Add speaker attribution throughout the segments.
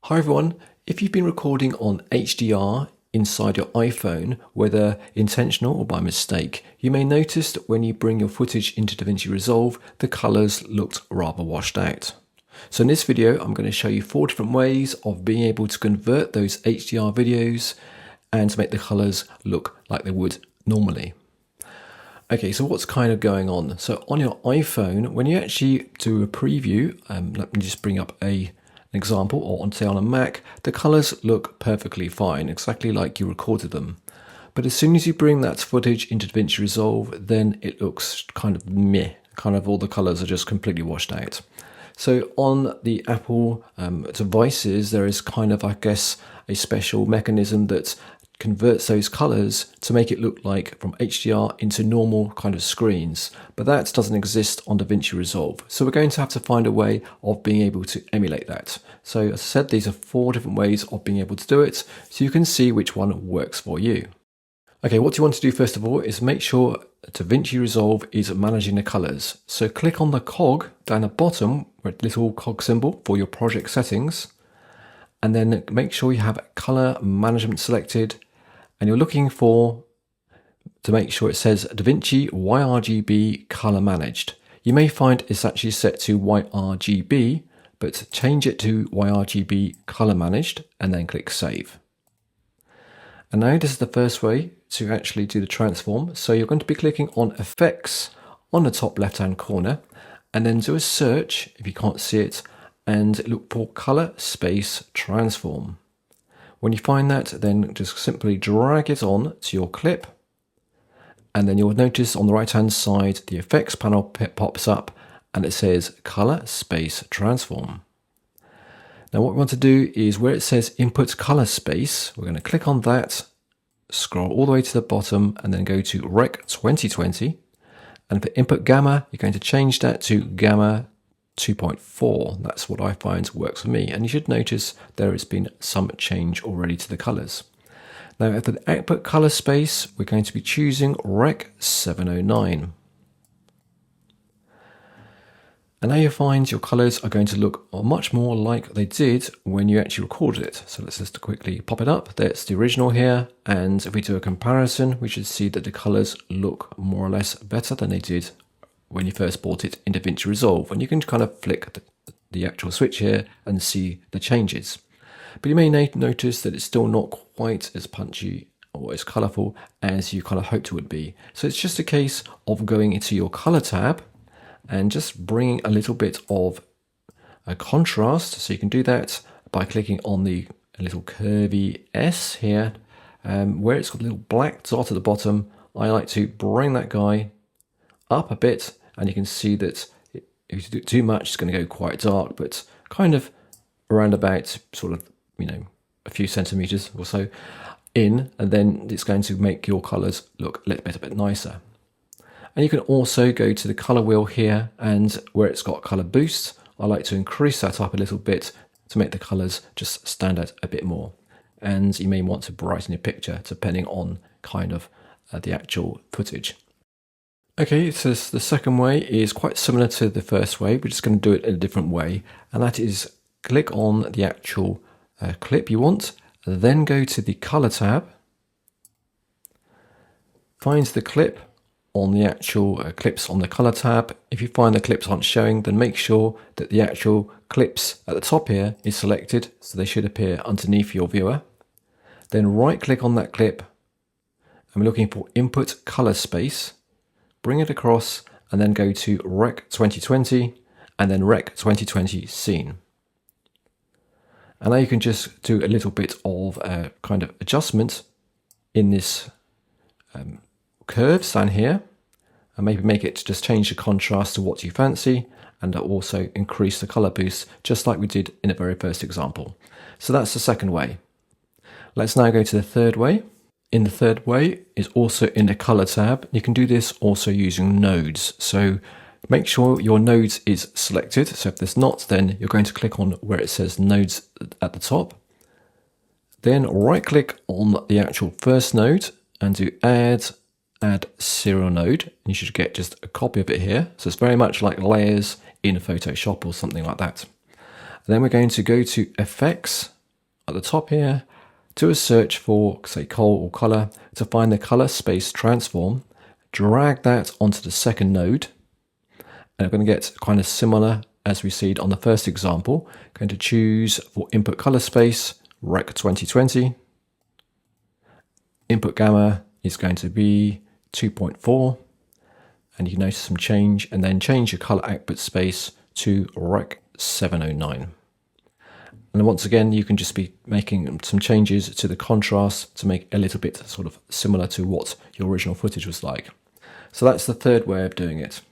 Speaker 1: Hi everyone, if you've been recording on HDR inside your iPhone, whether intentional or by mistake, you may notice that when you bring your footage into DaVinci Resolve, the colors looked rather washed out. So in this video, I'm going to show you 4 different ways of being able to convert those HDR videos and to make the colors look like they would normally. Okay, so what's kind of going on? So on your iPhone, when you actually do a preview, let me just bring up an example, or on say on a Mac, the colors look perfectly fine, exactly like you recorded them. But as soon as you bring that footage into DaVinci Resolve, then it looks kind of meh, kind of all the colors are just completely washed out. So on the Apple devices, there is kind of, I guess, a special mechanism that converts those colors to make it look like from HDR into normal kind of screens, but that doesn't exist on DaVinci Resolve. So we're going to have to find a way of being able to emulate that. So as I said, these are 4 different ways of being able to do it, so you can see which one works for you. Okay, what you want to do first of all is make sure DaVinci Resolve is managing the colors. So click on the cog down the bottom, where the little cog symbol for your project settings, and then make sure you have color management selected. And you're looking to make sure it says DaVinci YRGB color managed. You may find it's actually set to YRGB, but change it to YRGB color managed and then click save. And now this is the first way to actually do the transform. So you're going to be clicking on effects on the top left hand corner and then do a search if you can't see it and look for color space transform. When you find that, then just simply drag it on to your clip, and then you'll notice on the right hand side the effects panel pops up and it says color space transform. Now what we want to do is where it says input color space, we're going to click on that, scroll all the way to the bottom and then go to Rec 2020, and for input gamma you're going to change that to gamma 2.4. That's what I find works for me, and you should notice there has been some change already to the colors. Now at the output color space we're going to be choosing Rec 709, and now you find your colors are going to look much more like they did when you actually recorded it. So let's just quickly pop it up. That's the original here, and if we do a comparison we should see that the colors look more or less better than they did when you first bought it in DaVinci Resolve, and you can kind of flick the actual switch here and see the changes. But you may notice that it's still not quite as punchy or as colourful as you kind of hoped it would be. So it's just a case of going into your colour tab and just bringing a little bit of a contrast. So you can do that by clicking on the little curvy S here, where it's got a little black dot at the bottom. I like to bring that guy up a bit, and you can see that if you do too much it's going to go quite dark, but kind of around about sort of, you know, a few centimeters or so in, and then it's going to make your colors look a little bit nicer. And you can also go to the color wheel here, and where it's got color boost, I like to increase that up a little bit to make the colors just stand out a bit more. And you may want to brighten your picture depending on kind of the actual footage. Okay, so the second way is quite similar to the first way. We're just going to do it in a different way, and that is click on the actual clip you want, then go to the color tab, find the clip on the actual clips on the color tab. If you find the clips aren't showing, then make sure that the actual clips at the top here is selected, so they should appear underneath your viewer. Then right click on that clip, and we're looking for input color space. Bring it across and then go to Rec 2020 and then Rec 2020 scene. And now you can just do a little bit of kind of adjustment in this curves down here, and maybe make it just change the contrast to what you fancy, and also increase the color boost just like we did in the very first example. So that's the second way. Let's now go to the third way. In the third way is also in the color tab. You can do this also using nodes. So make sure your nodes is selected. So if there's not, then you're going to click on where it says nodes at the top. Then right click on the actual first node and do add serial node. And you should get just a copy of it here. So it's very much like layers in Photoshop or something like that. And then we're going to go to effects at the top here, do a search for, say, color or color to find the color space transform, drag that onto the second node, and I'm going to get kind of similar as we see it on the first example. Going to choose for input color space, Rec 2020. Input gamma is going to be 2.4, and you can notice some change, and then change your color output space to Rec 709. And once again, you can just be making some changes to the contrast to make it a little bit sort of similar to what your original footage was like. So that's the third way of doing it.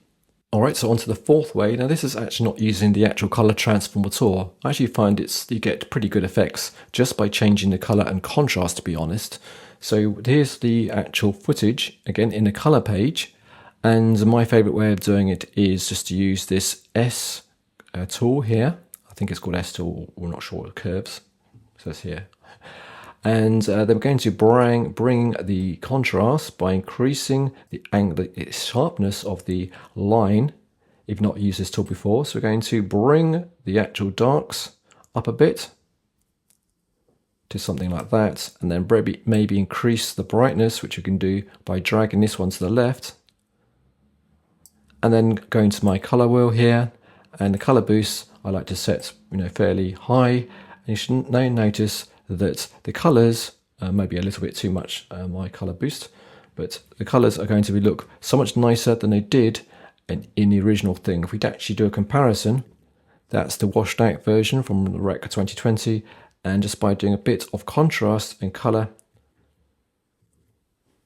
Speaker 1: All right, so on to the fourth way. Now this is actually not using the actual color transform at all. I actually find you get pretty good effects just by changing the color and contrast, to be honest. So here's the actual footage, again in the color page. And my favorite way of doing it is just to use this S tool here. I think it's called S tool, we're not sure what it curves, it says here. And then we're going to bring the contrast by increasing the sharpness of the line. If not used this tool before, so we're going to bring the actual darks up a bit to something like that, and then maybe increase the brightness, which you can do by dragging this one to the left. And then going to my color wheel here, and the color boost I like to set fairly high, and you should now notice that the colors maybe a little bit too much my color boost, but the colors are going to look so much nicer than they did in the original thing. If we actually do a comparison, that's the washed out version from the Rec 2020, and just by doing a bit of contrast and color,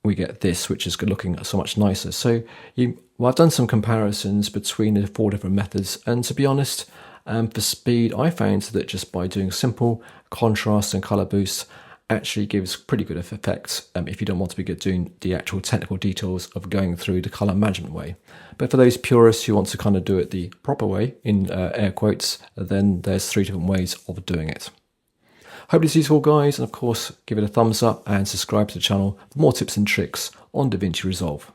Speaker 1: we get this, which is looking so much nicer. So I've done some comparisons between the 4 different methods, and to be honest, for speed, I found that just by doing simple contrast and color boosts actually gives pretty good effects if you don't want to be doing the actual technical details of going through the color management way. But for those purists who want to kind of do it the proper way, in air quotes, then there's 3 different ways of doing it. Hope this is useful, guys, and of course give it a thumbs up and subscribe to the channel for more tips and tricks on DaVinci Resolve.